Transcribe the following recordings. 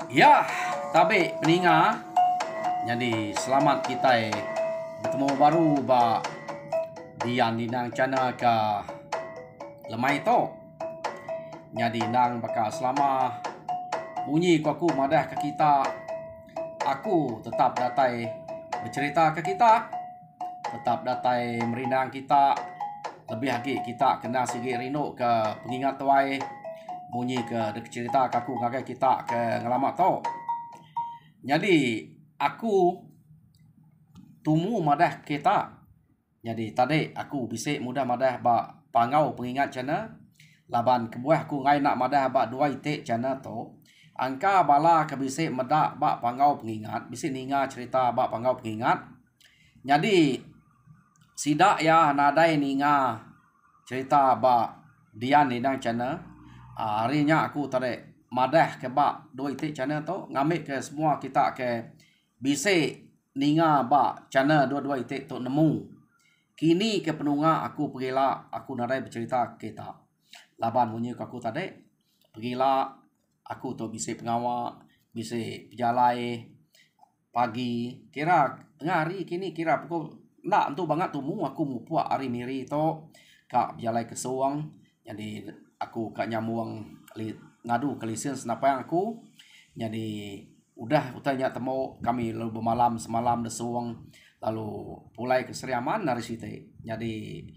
Ya, tapi peninga. Jadi selamat kita bertemu baru ba dian di nang channel ke lemai to. Jadi nang bakal selama bunyi ku aku madah ke kita. Aku tetap datai bercerita ke kita. Tetap datai merindang kita. Lebih lagi kita kena sigi rino ke pengingat tuai. Bunyi ke dek cerita kaku ngagai kita ke ngalamat to. Jadi aku tumu madah kita. Jadi tadi aku bisik mudah madah ba pangau pengingat cana. Laban kebuah aku ngai nak madah ba dua itik cana to. Angka bala ke bisik medak ba pangau pengingat. Bisik ninga cerita ba pangau pengingat. Jadi sidak ya nadai ninga cerita ba dian nang cana. Harinya aku tadi madah ke ba dua itik cana to. Ngambil ke semua kita ke bisik ninga ba cana dua-dua itik to nemu. Kini ke penunga aku pergilah aku nadai bercerita kita. Laban bunyi aku tadi pergilah aku tu bisik pengawak, bisik pejalai pagi. Kira tengah hari kini kira pukul nak tu banget tu mu aku mu puak hari miri to kak pejalai ke suang. Jadi aku kak nyamuang ngadu ke lisensi napa yang aku. Jadi udah utanya temu kami lalu bermalam semalam de suang lalu pulai ke Seriaman dari situ. Jadi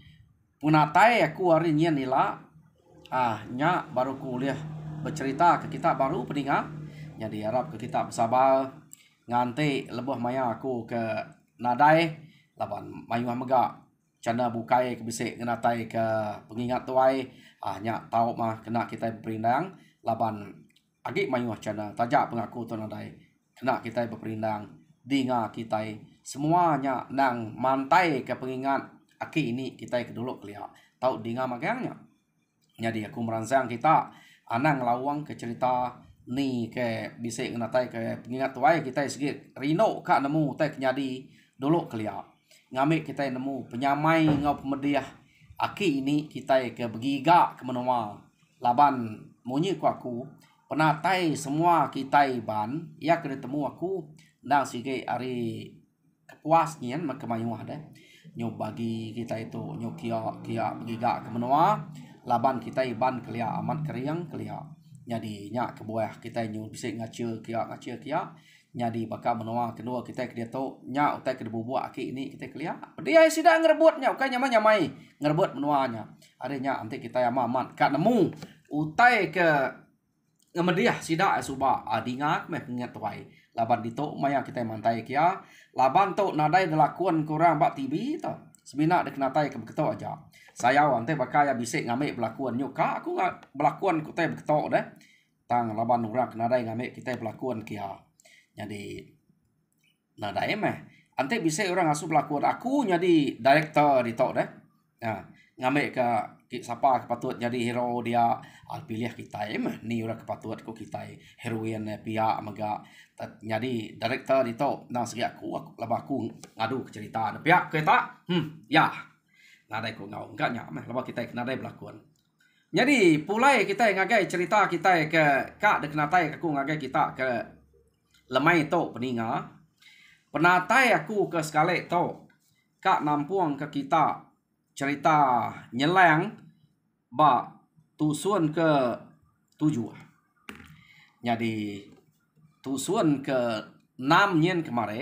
punatai aku hari nyen nila nya baru kuliah bercerita ke kita baru peninga. Jadi harap ke kita bersabar nganti lebih maya aku ke nadai laban mayu mega cana bukai ke bisik ngenatai ke pengingat tuai nya tahu mah kena kita berperindang laban agi mayu cana tajak pengaku tu nadai kena kita berperindang dinga kita semuanya nang mantai ke pengingat aki ini kita ke dulu kelia tahu dinga magangnya. Jadi aku merancang kita anang lawang ke cerita ni ke bisik ngenatai ke pengingat tuai kita segi rino kak nemu tai kenyadi dulu kelia ngambil kita nemu penyamai ngau pemediah aki ini kita ke begiga ke menua laban munyi ku aku penatai semua kita ban ya ke temu aku nang sige ari kepuas nyen makemayuh dah nyob bagi kita itu nyob kia begiga ke menua laban kita ban kelia amat keriang kelia. Jadi nya kebuah kita nyu bisik ngace kia nyadi baka menua kedua kita ke dia tu nya utai ke bubuk aki ini kita kelia dia sida ngerebutnya ukai nyamai ngerebut menuanya adanya nanti kita yang amat kak nemu utai ke ngemediah sida suba adingak meh pengingat tuai laban ditok maya kita mantai kia laban tu nadai delakuan kurang bak TV tu sebina dek natai ke beketok aja saya ante bakal ya bisik ngambil belakuan nyuka aku nggak belakuan kita beketok dah tang laban orang nadai ngambil kita belakuan kia. Jadi nadai meh ante bisik orang asup belakuan aku jadi director di tok dah nah ngambil ke siapa kepatut jadi hero dia pilih kita meh ni orang kepatut ko kita heroin pihak mega jadi director di tok nang segi aku laba aku ngadu cerita pihak kita ya nadai ko ngau enggak nya meh laba kita nadai belakuan. Jadi pulai kita ngagai cerita kita ke kak dek natai aku ngagai kita ke lemai to peninga penatai aku ke sekali to kak nampuang ke kita cerita nyeleng ba tusun ke 7. Jadi tusun ke 6 nyen kemare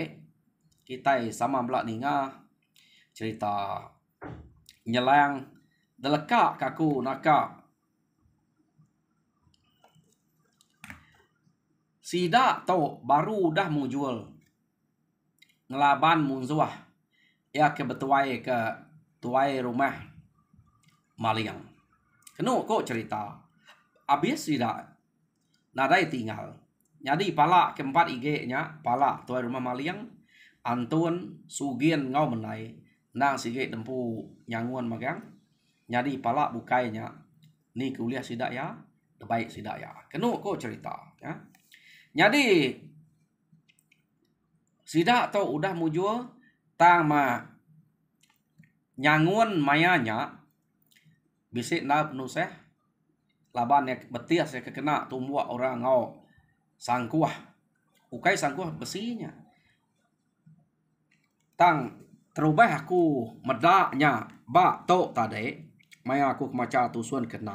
kita sama belak ninga cerita nyeleng deleka kaku naka sida to baru dah mau jual ngelaban munzuah ya ke betuai ke tuai rumah maliang kenu kok cerita abis sida nadai tinggal jadi pala keempat IG nya pala tuai rumah maliang antun sugien ngau menai nang sige dempu nyanguan magang jadi pala bukainya ni kuliah sida ya baik sida ya kenu kok cerita ya. Jadi sida to udah mujul tang ma nyangun mayanya bisik na penuseh laban ya betias ya kekena tumbuh orang ngau sangkuah. Ukai sangkuah besinya. Tang terubah aku medaknya ba to tade. Maya aku kemaca tusuan ke-6.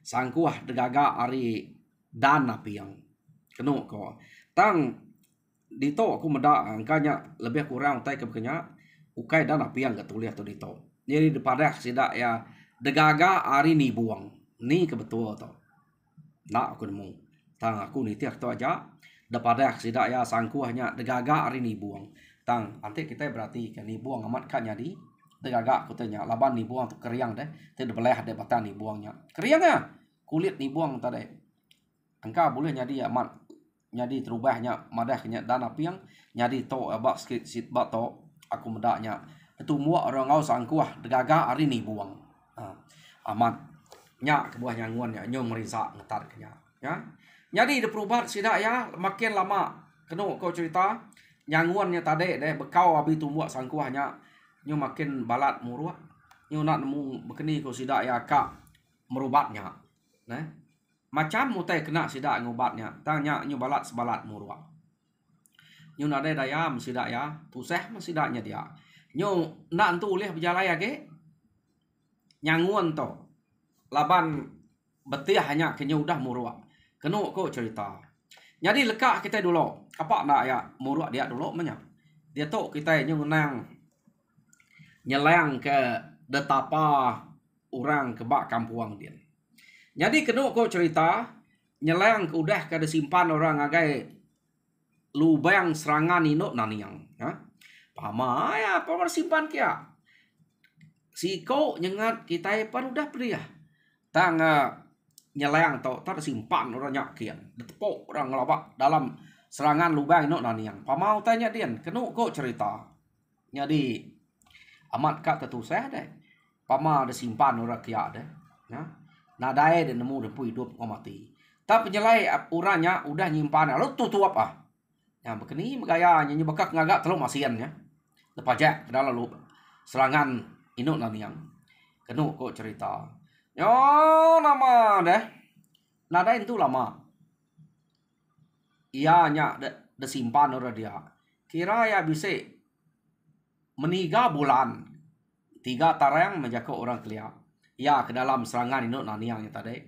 Sangkuah degaga ari dan apiang. Kenu ko. Tang dito aku medak angkanya lebih kurang utai kebekenya ukai dan apiang ketuliah tu dito. Jadi daripada sidak ya degaga ari ni buang. Ni kebetul to. Nak aku nemu. Tang aku ni tiak tu aja. Daripada sidak ya sangkuahnya degaga ari ni buang. Tang nanti kita berarti kan ni buang amat kan jadi degaga aku tanya laban ni buang tu keriang deh. Tidak boleh ada batan ni buangnya. Keriang ya. Kulit ni buang tadi. Angka boleh jadi amat jadi terubahnya madahnya dan apiang jadi to abak sikit sit bato aku medaknya itu muak orang ngau sangkuah degaga hari ni buang amat nyak ke buah nyanguannya nyong merisa ngetar kenya ya jadi de perubahan sidak ya makin lama kenu kau cerita nyanguannya tadi deh bekau abi tu muak sangkuahnya nyong makin balat muruak nyong nak nemu bekeni kau sidak ya kak merubatnya nah macam mutai kena sidak ngobatnya tanya nyu balat sebalat murwa nyu nade daya sidak ya tuseh sidaknya dia nyu nak entu leh berjalaya ke nyanguan to laban betiah hanya kenyu udah murwa kenu ko cerita jadi lekak kita dulu apa nak ya murwa dia dulu menya dia to kita nyu nang nyelang ke detapa orang kebak kampuang dia. Jadi kena kau cerita nyelang udah kada simpan orang agai lubang serangan ino naniang. Ha? Pama ya pama simpan kia. Si kau nyengat kita pan udah pria. Tang nyelang tau tar simpan orang nyak kian. Detepok orang ngelabak dalam serangan lubang ino naniang. Pama tanya dia kena kau cerita. Jadi amat kat tetu saya deh. Pama ada simpan orang kia deh. Ya. Nadai dan nemu dan hidup mati. Tapi penyelai uranya udah nyimpan. Lalu tutu apa? Yang begini gaya nyanyi bekak ngagak terlalu masiannya. Lepajak ke dalam lalu serangan inuk naniang. Kenu kok cerita. Yo nama deh. Nadai itu lama. Ia nyak de simpan orang dia. Kira ya bisa meniga bulan. 3 tarang menjaga orang kelia. Ya ke dalam serangan induk naniang yang tadi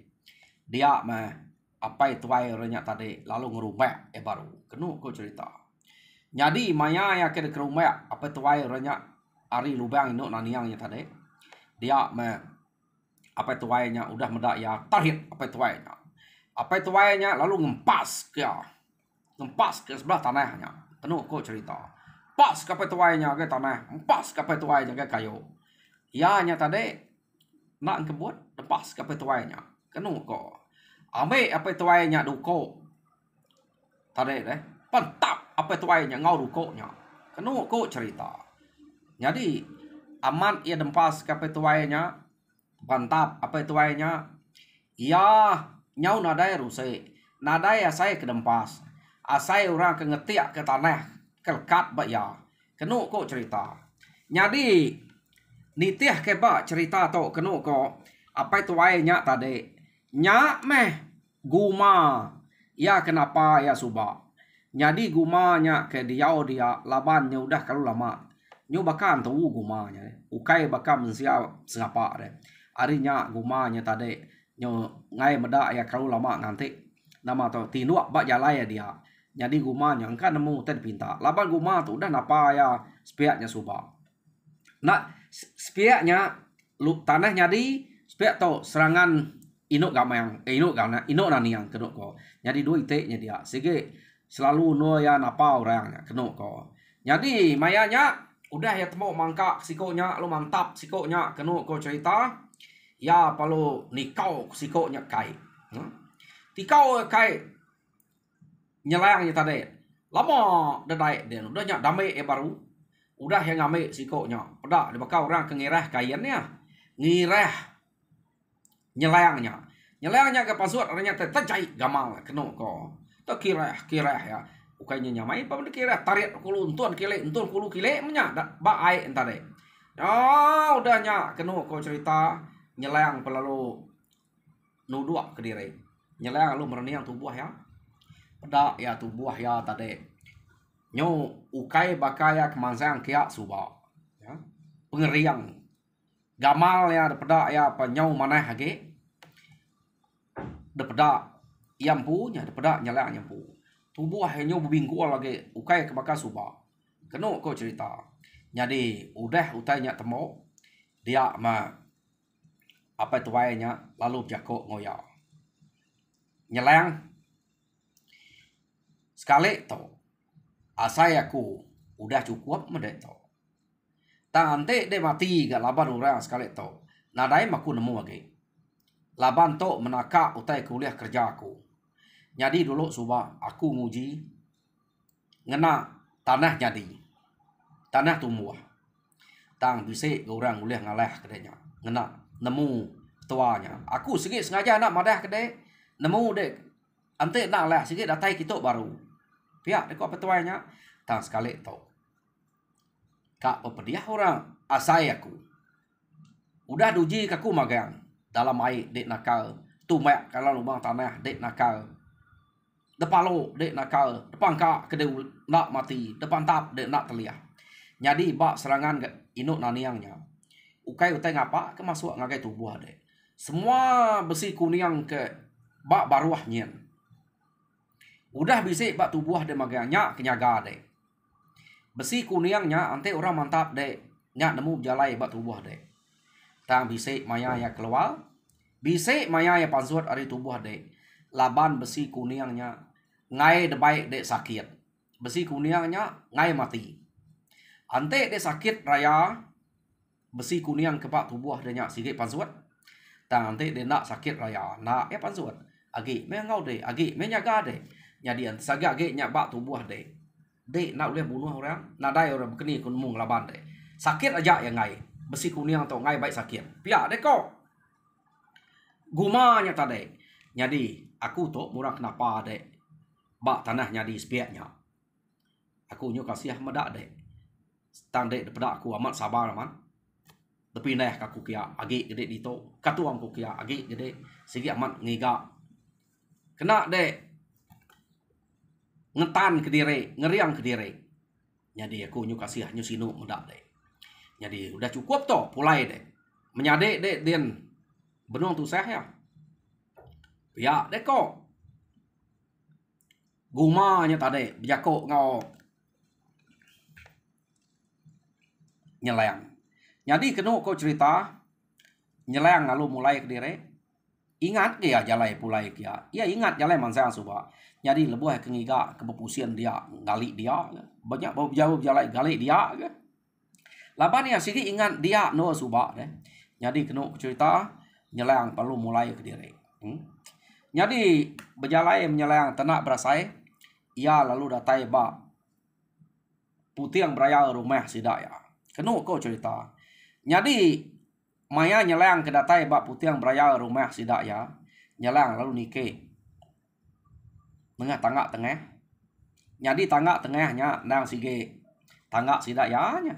dia apa itu orangnya tadi lalu ngerubah baru kenu kau cerita jadi maya ya ke kerumah apa itu orangnya ari lubang induk naniang yang tadi dia apa itu nya udah medak ya tarhit apa itu nya lalu ngempas ke sebelah tanahnya kenu kau cerita pas ke apa itu nya ke tanah empas ke apa itu nya ke kayu ya nya tadi nak kebut lepas ke petuainya kenu ko ambil apa tuainya duko tadi deh pentap apa tuainya ngau dukonya kenu ko cerita jadi aman ia dempas ke petuainya pentap apa tuainya ia nyau nadai rusai nadai saya ke dempas asai orang ke ngetiak ke tanah kelkat ba ya kenu ko cerita jadi nitiah keba cerita to kenu ko apa itu nya tadi nyak meh guma ya kenapa ya suba jadi gumanya ke dia labannya udah kalau lama nyu bakan tu gumanya ukai bakam sia sengapa deh arinya gumanya tadi nyu ngai meda ya kalau lama nanti nama to tinuak bak jalai dia jadi gumanya kan nemu ten pinta laban guma tu udah napa ya spiaknya suba nak spiaknya tanahnya di spiak to serangan inuk gamayang inuk naniang kenuk ko jadi dua iteknya dia sige selalu no ya napa orangnya kenuk ko jadi mayanya udah ya temu mangka sikonya lu mantap sikonya kenuk ko cerita ya palu nikau sikonya kai tikau kai nyelayangnya tadi lama dedai dia udah nyak damai baru udah yang ngambil sikonya udah dibakau orang ke ngirah kainnya ngirah nyelayangnya ke pasut orangnya terjai gamal kenu ko to kirah ya ukainya nyamai pa kirah tarik kulu untun kulu kile menya ba ai entare oh udah nya kenu ko cerita nyelayang pelalu nudua ke diri nyelayang lu mereniang tubuh ya Pada ya tubuh ya tadi. Nyo ukai bakaya kemansang kia suba. Ya. Pengeriang. Gamal ya pada ya penyau mana hage. Pada yampu nya pada nyala yampu. Tubuh hanya berbingku lagi ukai kebakar suba. Keno ko cerita. Jadi udah utainya temu dia ma apa itu wayanya lalu jako ngoya. Nyelang sekali to asai aku udah cukup medek to tante de mati gak laban orang sekali to nadai maku nemu lagi laban to menaka utai kuliah kerja aku jadi dulu suba aku nguji ngena tanah jadi tanah tumbuh tang bisa orang kuliah ngalah kedenya ngena nemu tuanya aku sikit sengaja nak madah kedai nemu dek ante nak lah sikit datai kita baru pihak dekat petuainya tang sekali tau kak pepediah orang asai aku udah duji kaku magang dalam air dek nakal tumek kalau lubang tanah dek nakal depalo dek nakal depan kak kedeu nak mati depan tap dek nak teliah jadi bak serangan inuk naniangnya ukai utai ngapa ke masuk ngagai tubuh dek semua besi kuning ke bak baruah nyen udah bisa bak tubuh de maganya kenyaga de besi kuningnya ante orang mantap de nya nemu jalai bak tubuh de tang bisa maya ya keluar bisa maya ya pansuat ari tubuh de laban besi kuningnya ngai de baik de sakit besi kuningnya ngai mati ante de sakit raya besi kuning ke bak tubuh de nya sikit pansuat tang ante de nak sakit raya nak ya pansuat agi me ngau de agi me nyaga de jadi saga ge nyabak tubuh de nak boleh bunuh orang nadai orang kini kun mung laban de sakit aja yang ngai besi kuning atau ngai baik sakit pia de ko gumanya tadi jadi aku tu murah kenapa de bak tanahnya di sepiaknya aku nyo kasih medak de tande de pada aku amat sabar man tapi nah kaku kia agi gede dito katuang ku kia agi gede sigi amat ngiga kena de ngetan ke diri, ngeriang ke diri. Jadi aku nyu kasih nyu sinu muda deh. Jadi udah cukup toh pulai deh. Menyade deh den benung tu saya. Ya deh kok. Gumanya tadi bijako ngau nyelang. Jadi kenu kau cerita nyelang lalu mulai ke diri. Ingat dia jalai pulai kia. Ya ingat jalai mansang suba. Jadi lebuh kengiga kebepusian dia gali dia banyak bau jauh jalai gali dia ke laban ya sikit ingat dia no suba deh jadi kena cerita nyelang perlu mulai ke diri jadi berjalai menyelang tenak berasai ia lalu datai ba putih yang beraya rumah sidak ya kena kau cerita jadi maya nyelang ke datai ba putih yang beraya rumah sidak ya nyelang lalu nikah tengah tengah jadi tengahnya nang sige tangga sidak ya nya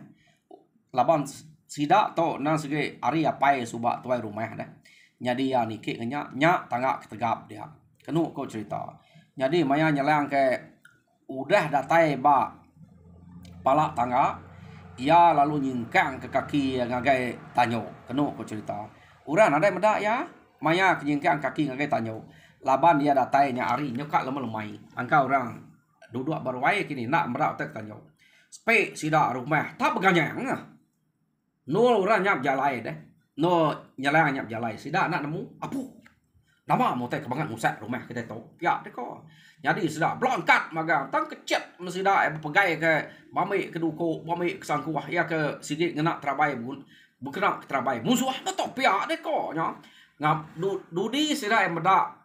laban sidak to nang sige ari apai suba tuai rumah dah jadi ya niki nya tangga ketegap dia kenu kau cerita jadi maya nyelang ke udah datai ba pala tangga ia lalu nyingkang ke kaki ngagai tanyo kenu kau cerita urang ada medak ya maya nyingkang kaki ngagai tanyo laban dia datainya ari nyokak lemah-lemai angka orang duduk baru wae kini nak merak tek tanyo spe sida rumah tak beganyang no orang nyap jalai deh no nyalang nyap jalai sida nak nemu apu nama mau tek kebangan musak rumah kita to ya deh kok jadi sida blongkat magang tang kecet mesida pegai ke bami keduko bami kesangkuah ya ke sigit ngena trabai bun bukan trabai musuh to pia deh kok nya ngap dudi sida medak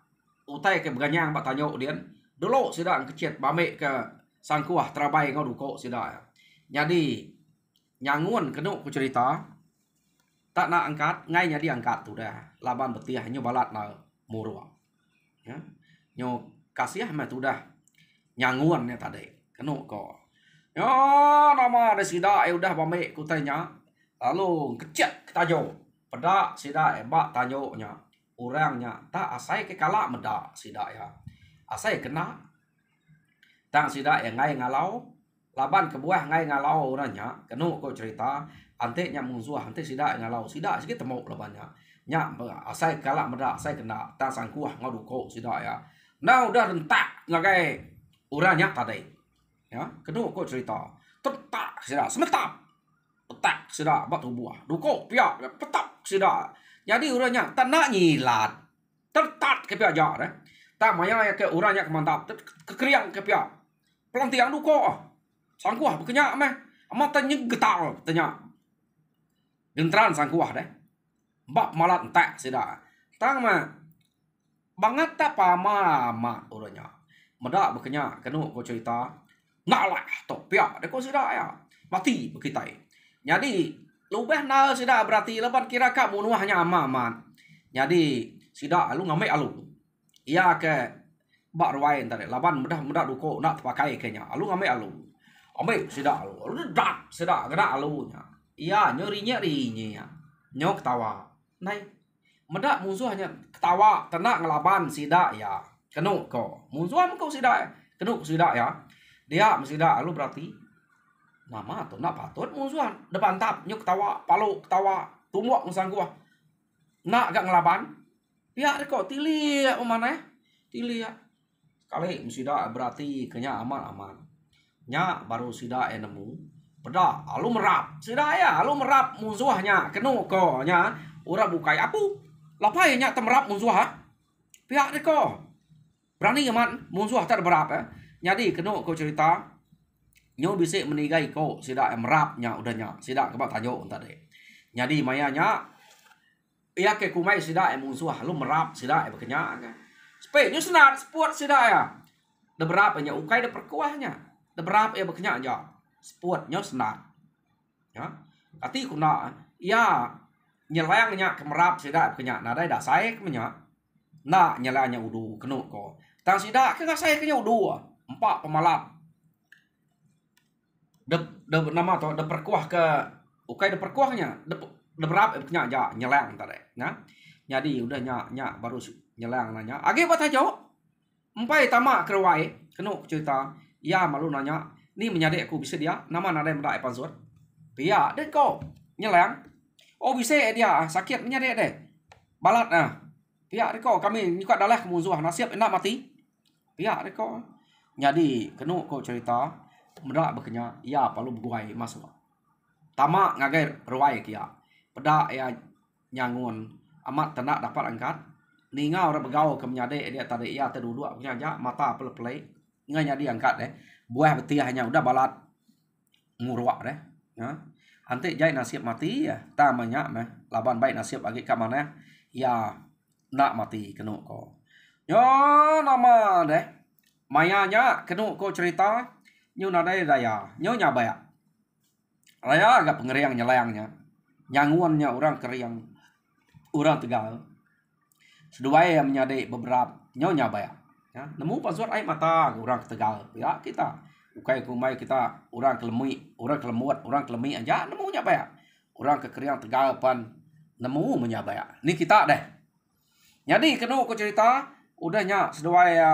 utai ke beganyang pak tanyo dian dulu sida kecet bame ke sangkuah trabai ngau duko sida jadi nyangun kenu ku cerita tak nak angkat ngai nya diangkat tu dah laban betiah nyo balat na murua ya nyo kasih mah tu dah nyangun nya tadi kenu ko yo nama ada sida udah bame ku tanya lalu kecet ketajo pada sida bak tanyo nya orangnya tak asai ke kalak medak sidak ya asai kena tang sida yang ngai ngalau laban kebuah ngai ngalau orangnya kenu ko cerita ante nya musuh ante sida ngalau sida sikit temu labannya nya asai kalak meda asai kena tang sangkuah ngadu ko sida ya nah udah rentak ngagai orangnya tadi ya kenu ko cerita tentak sida semetap petak sida batu buah duko pia petak sida jadi orangnya tanah nyilat tertat ke pia jar ta maya ya ke orangnya kemantap kekeriang ke pia pelantiang duko sangkuah bekenya meh amat tanya getal tanya gentran sangkuah deh mbak malat entek sida tang mah banget tak pama mak orangnya meda bekenya kenu ko cerita ngalah tok pia deh ko sida ya mati bekitai jadi lubeh na sida berarti leban kira ka munuahnya aman jadi sida alu ngamai alu iya ke bak ruai tadi laban mudah duko nak pakai kenya alu ngamai alu ambil sida alu dak sida gerak alunya iya nyerinya rinya nyok tawa nai medak musuhnya ketawa tenak ngelaban sida ya kenu ko musuh kau sida kenu sida ya dia sida alu berarti nama tu nak patut musuhan depan tap nyok ketawa palu ketawa tumuak musang gua nak gak ngelaban pihak kok tilik mana tilik kali sida berarti kenya aman nya baru sida nemu peda alu merap sida ya alu merap musuhnya kenu ko nya ura bukai apu lapai nya temerap musuh ha pihak ko berani aman musuh tak berap jadi kenu ko cerita nyo bisik menigai ko sida merap nya udahnya sida kebak tajo tadi jadi mayanya iya ke kumai sida musuh alu merap sida bekenya spe nyo senat sport sida ya de berap nya ukai de perkuahnya de berap bekenya aja sport nyo senat ya kati kuna iya nyelangnya kemerap sida bekenya nah dai dah sae kemenya nak nyelanya udu kenu ko tang sida ke sae kenya udu empat pemalap de nama to de perkuah ke ukai de perkuahnya de berap bekenya aja nyelang tadi nah jadi udah nya baru nyelang nanya age bat aja empai tama kerwai kenu cerita ya malu nanya ni menyadek aku bisa dia nama nada meda epansur pia deh kau nyelang oh bisa dia sakit menyadek deh balat nah pia deh kau kami nyuka dalah musuh nasib enak mati pia deh kau jadi kenu kau cerita meda bekenya ya palu buai masuk tama ngagai ruai kia peda ya nyangun amat tenak dapat angkat ninga orang begau ke menyadek dia tadi ya terduduk punya aja mata pelai ingatnya dia angkat deh buah betiahnya udah balat nguruak deh ya nanti jai nasib mati ya tamanya mah laban baik nasib bagi ke mana ya nak mati kenu ko yo nama deh mayanya kenu ko cerita nyu nadai raya nyu nyabaya raya agak pengeriang nyelayangnya nyanguannya orang keriang orang tegal sedua yang menyadai beberapa nyonya baya ya nemu pasur air mata orang tegal ya kita ukai kumai kita orang kelemut orang kelemi aja nemu nya baya orang kekeriang tegal pan nemu menyabaya ni kita deh jadi kenu aku cerita udahnya sedua ya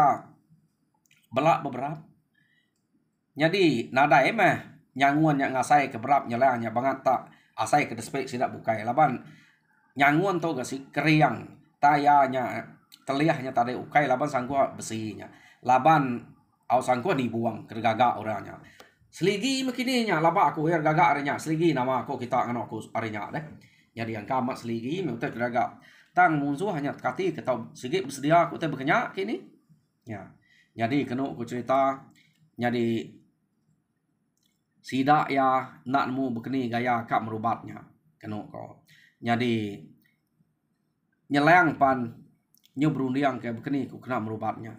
belak beberapa jadi nada mah nyanguan yang ngasai keberap nyelangnya banget tak asai ke despek sidak bukai laban nyanguan to gak sih keriang tayanya telihnya tadi ukai laban sangkua besinya laban au sangkua dibuang ke gagak orangnya seligi makininya laba aku ya gagak arenya seligi nama aku kita ngano aku arenya deh jadi yang kamat seligi minta gagak tang musuh hanya kati ketau sigi bersedia aku teh bekenya kini ya jadi kenu aku cerita jadi sidak ya nak nemu bekeni gaya kak merubatnya kenu ko jadi nyeleng pan nyu berundiang ke bekeni ku kena merubatnya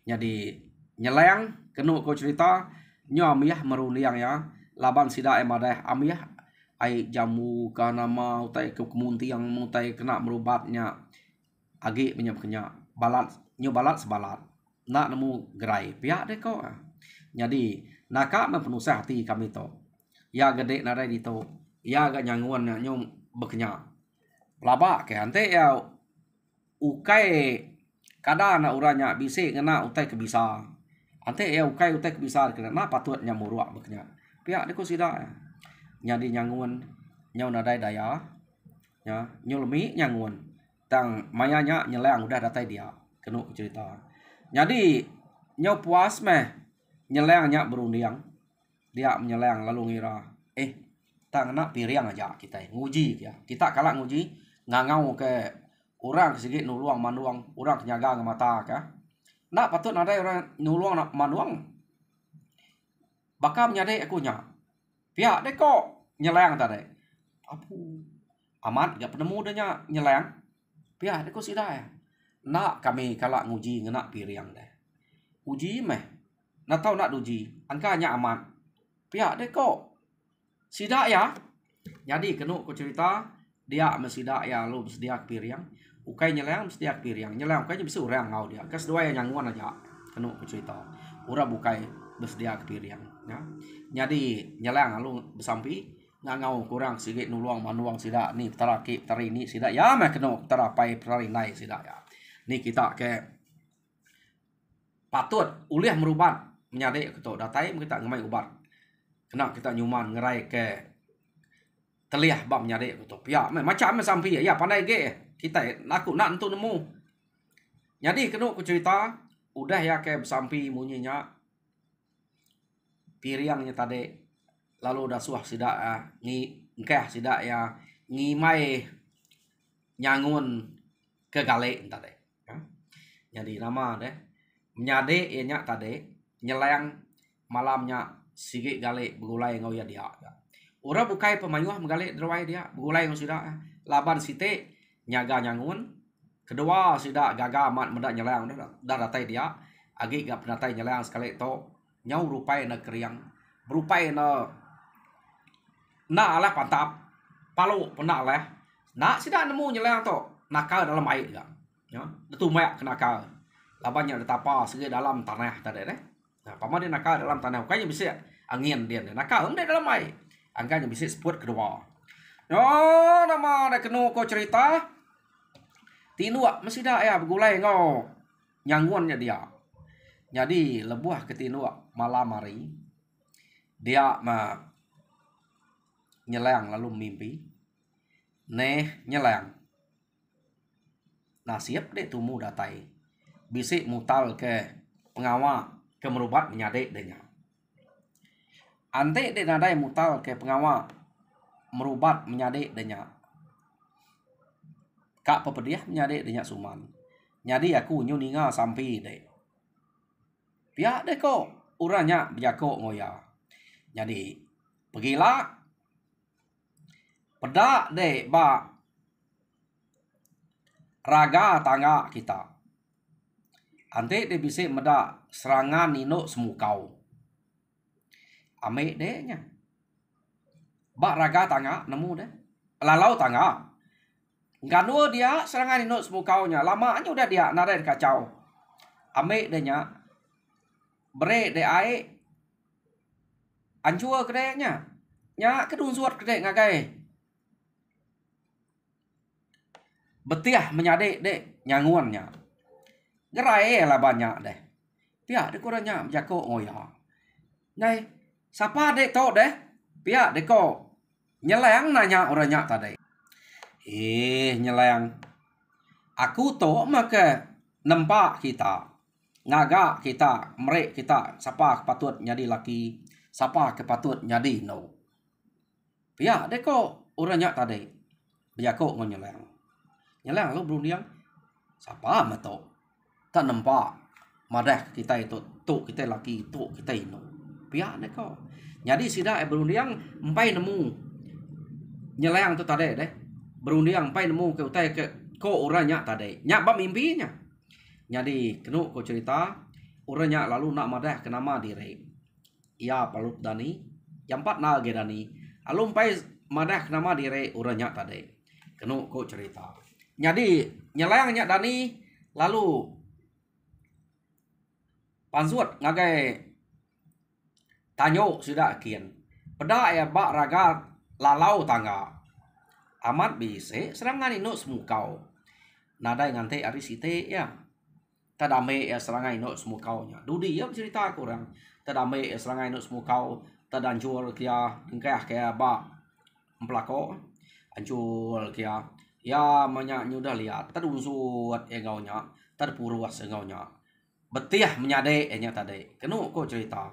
jadi nyeleng kenu ko cerita nyu amiah merundiang ya laban sidak emadeh amiah ai jamu kana mau tai ke kemuntiang mutai kena merubatnya agi menyap kenya balat nyu balat sebalat nak nemu gerai pihak deh ko jadi naka mempenuh hati kami to ya gede narai dito ya gak nyanguan nyom bekenya laba ke ante ya ukai kada na uranya bisi ngena utai kebisa Ante ya ukai utek bisa kena na patut nyamuruak beknya. Pihak deko sida nyadi nyangun nyau nadai daya ya nyulmi nyangun tang mayanya nyeleng udah datai dia kenu cerita. Jadi nyau puas meh nyelengnya berundiang dia menyeleng lalu ngira tang nak piriang aja kita nguji ya kita kalah nguji ngangau ke orang sedikit nuluang manuang orang kenyaga mata ka nak patut ada orang nuluang nak manuang bakal nyade aku nya pihak deko nyeleng tadi apu amat gak penemu danya nyeleng pihak deko sida ya nak kami kalah nguji ngena piriang deh uji meh nak tahu nak uji angkanya amat pihak deko sida ya jadi kenu ku cerita dia mesida ya lu sedia piriang ukai nyeleng sedia piriang nyeleng ukai bisa urang ngau dia kes dua yang nyanguan aja kenu ku cerita ura bukai bersedia piriang ya jadi nyeleng lu besampi ngangau kurang sigit nuluang manuang sida ni taraki tari ni sida ya meh kenu tarapai tari nai sida ya ni kita ke patut uliah merubat menyade ketok datai kita ngemai ubat kena kita nyuman ngerai ke teliah bab nyade ketok ya macam sampai ya pandai ge kita aku nak untuk nemu jadi kenu ku cerita udah ya ke sampai munyinya piriangnya tadi lalu udah suah sida ngi engkeh sida ya ngimai nyangun ke gale tadi ya. Jadi nama deh menyade nya tadi nyeleng malamnya sigi gale begulai ngau ya dia ura bukai pemayuah megale derwai dia begulai ngau sida laban site nyaga nyangun kedua sida gaga amat medak nyeleng dah datai dia agi gak penatai nyeleng sekali to nyau rupai na kriang berupai na alah pantap palu pena leh nak sida nemu nyeleng to nakal dalam air ya itu mek kenakal labannya ditapa segi dalam tanah tadi deh nah paman dia nakal dalam tanah kayaknya bisa angin dia nakal dia dalam air angkanya bisa sport kedua nama ada kenu kau cerita tinua masih dah ya begulai ngau nyanguannya dia jadi lebuah ke tinua malam hari dia nyeleng lalu mimpi nyeleng nah siap deh tumu datai bisik mutal ke pengawa ke merubat menyadek denya ante dek nadai mutal ke pengawa merubat menyadek denya kak pepediah menyadek denya suman jadi aku nyuninga sampai dek pihak dek kok uranya bijako ngoya jadi pergilah pedak dek ba raga tangga kita ante de bisa medak serangan nino semukau ame deknya bak raga tangga nemu deh lalau tangga nganu dia serangan nino semukaunya lamanya udah dia nadai kacau ame deknya bre de ai ancua kedeknya nya kedung suat kedek ngagai betiah menyadek dek nyanguannya gerai lah banyak deh pihak dek kurangnya jako ngoya ngai siapa dek to deh pihak dek ko nyeleng nanya orangnya tadi nyeleng aku to maka nempak kita ngaga kita merek kita siapa patut nyadi laki siapa kepatut nyadi no pihak dek ko orangnya tadi jako ngonyeleng nyeleng lo berundiang siapa mato tak nampak madah kita itu tu kita laki tu kita ino pihak deh kok jadi sida berundiang empai nemu nyeleng tu tadi deh berundiang empai nemu ke utai ke ko orangnya tadi nyak bab mimpinya jadi kenu ko cerita orangnya lalu nak madah ke nama diri ia palut dani yang empat na ge dani alum empai madah ke nama diri orangnya tadi kenu ko cerita jadi nyelengnya dani lalu pansuat ngagai tanyo sudah kian peda ya bak raga lalau tangga amat bisa serangan ino semukau nadai ngante ari site ya tadame serangai no semua kau nya. Dudi ya cerita aku orang. Tadame serangai no semua kau tadanjur kia engkah kia ba pelako ancul kia ya banyak nyudah lihat tadunsut engaunya tadpuruas engaunya betiah menyade enya tade kenu ko cerita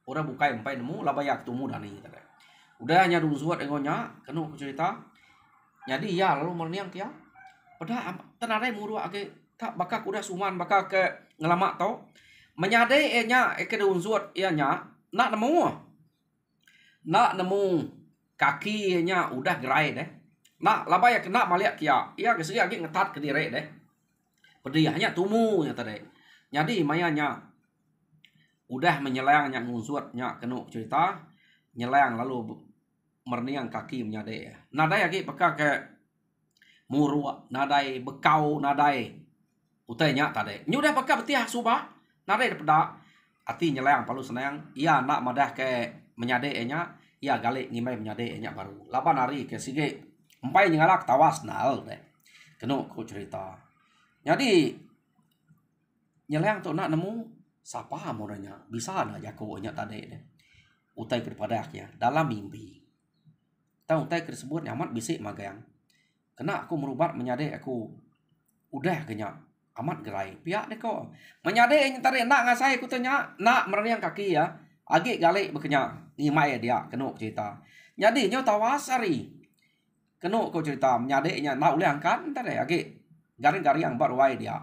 ora bukai empai nemu labayak tumu dani tade udah hanya dunsuat engaunya kenu ko cerita jadi ya lalu merniang kia pada tenare muru ake tak bakak udah suman bakak ke ngelamak tau menyade enya ke dunsuat ianya nak nemu kaki nya udah gerai deh. Nak laba ya kena maliak kia. Ia kesegi lagi ngetat ke dire deh. Pediahnya tumu nya tadi. Jadi mayanya udah menyelangnya ngunsutnya kenu cerita nyelang lalu merniang kaki menyade. Nadai lagi peka ke murua, nadai bekau, nadai utainya tadi. Nyudah peka betiah subah. Nadai peda ati nyelang palu senang. Ia nak madah ke menyade nya ya galik ngimai menyade nya baru 8 hari ke sige empai ngalak tawas nal deh kenu ku cerita jadi nyeleng tu nak nemu sapa moranya bisa na jako nya tade deh utai kepada akhnya dalam mimpi tahu utai tersebut nyamat bisik magang kena aku merubat menyade aku udah kenya amat gerai pihak deh kok menyade nya tade nak ngasai ku tanya nak merniang kaki ya agi galik bekenya ngimai dia kenu cerita jadi nyo tawasari kenu ko cerita menyade nya nak uleh angkat entar agi garing-garing yang baru wai dia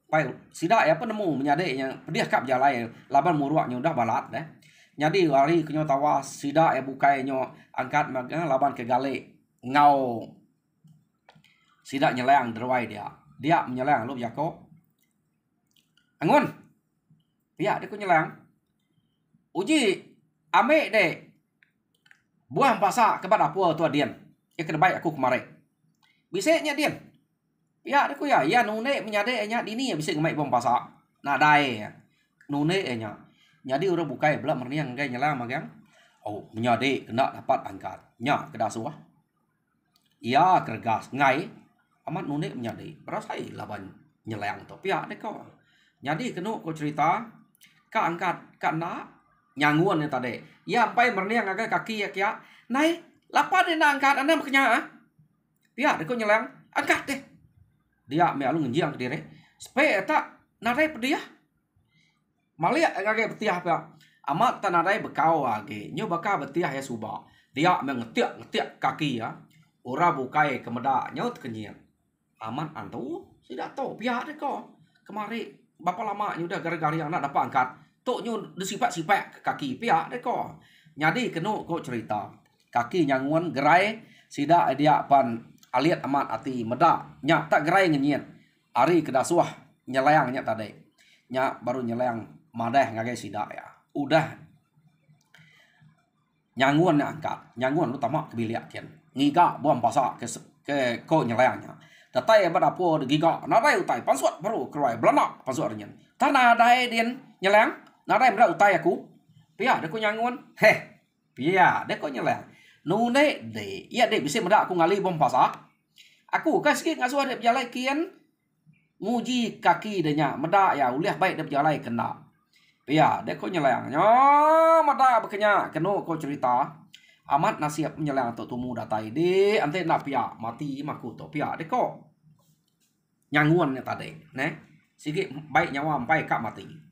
pai sida ya penemu menyade nya pedih kap jalai laban muruak nya udah balat deh jadi hari kenyo tawas sida ya bukai nyo angkat laban ke galik ngau sida nyelang derwai dia menyelang lu jako angun pihak dia ku nyelang uji ame deh buah pasa kebat apa tu adian ya kedebai aku kemarin bisanya dian ya aku ya nune menyade nya dini ya bisa ngemai bom pasa nadai nune nya jadi udah bukai belak merniang gai nyelang magang oh menyade kena dapat angkat nya kedasuah iya kergas ngai amat nune menyade berasai laban nyelang tu pihak deh kau jadi kenu ko cerita ka angkat kana nyanguan yang tadi ya sampai merniang agak kaki ya kia naik lapar dia nak angkat anda makanya pihak dia kau nyelang angkat deh dia mealu ngenjiang ke diri supaya tak narai pedia malia agak petiah apa amat tak narai bekau lagi nyo bakal betiah ya subah dia ngetiak kaki ya ora bukai kemeda nyot kenyian amat antu tidak tahu pihak dia kau kemari berapa lama udah gara-gara yang nak dapat angkat tok nyu disipak-sipak ke kaki pihak deh kok. Jadi kenu kok cerita. Kaki nyanguan gerai sida dia pan aliat amat ati meda nya tak gerai ngenyian. Ari kedasuah nyelayang nya tadi. Nya baru nyelayang madah ngagai sida ya. Udah nyanguan nya angkat. Nyanguan utama kebiliak kian. Ngiga buam pasa ke ko nyelayangnya. Datai pada apa giga nadai utai pansuat baru keluar belanak pansuat nyen. Tanah dai dien nyelayang nadai mera utai aku pia de ko nyanguan pia de ko nyelang nune de iya de bisa mera aku ngali bom pasa aku kan sikit ngasuh de berjalai kian nguji kaki de nya meda ya uliah baik de berjalai kena pia de ko nyelang nyo meda bekenya kenu ko cerita amat nasib nyelang tu tumu datai de ante nak pia mati maku to pia de ko nyanguan nya tadi ne sikit baik nyawa sampai kak mati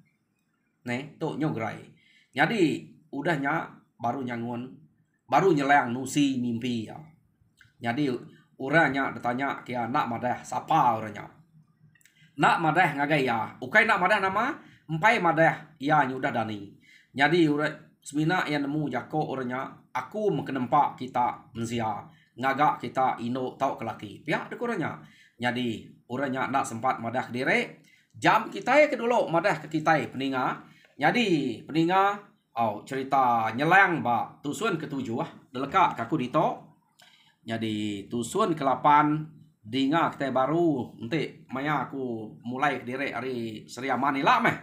nih tuh nyograi jadi udahnya baru nyangun baru nyelang nusi mimpi ya jadi uranya ditanya kia nak madah sapa uranya nak madah ngagai ya ukai nak madah nama empai madah ya nyudah dani jadi ura semina yang nemu jako uranya aku mengkenempak kita mensia ngagak kita ino tau kelaki pihak dekuranya jadi uranya nak sempat madah kedire jam kita ya kedulu madah ke kita peninga jadi peninga cerita nyelang ba tusun ketujuh deleka kaku dito jadi tusun ke-8 dinga kita baru nanti maya aku mulai kediri hari seriaman ila meh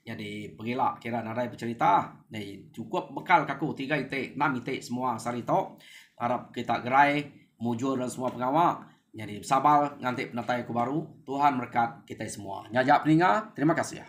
jadi pergilah kira nadai bercerita nih cukup bekal kaku 3 itik 6 itik semua sarito harap kita gerai mujur dan semua pengawal Jadi sabar nganti penatai aku baru. Tuhan berkat kita semua. Nyajak peninga, terima kasih ya.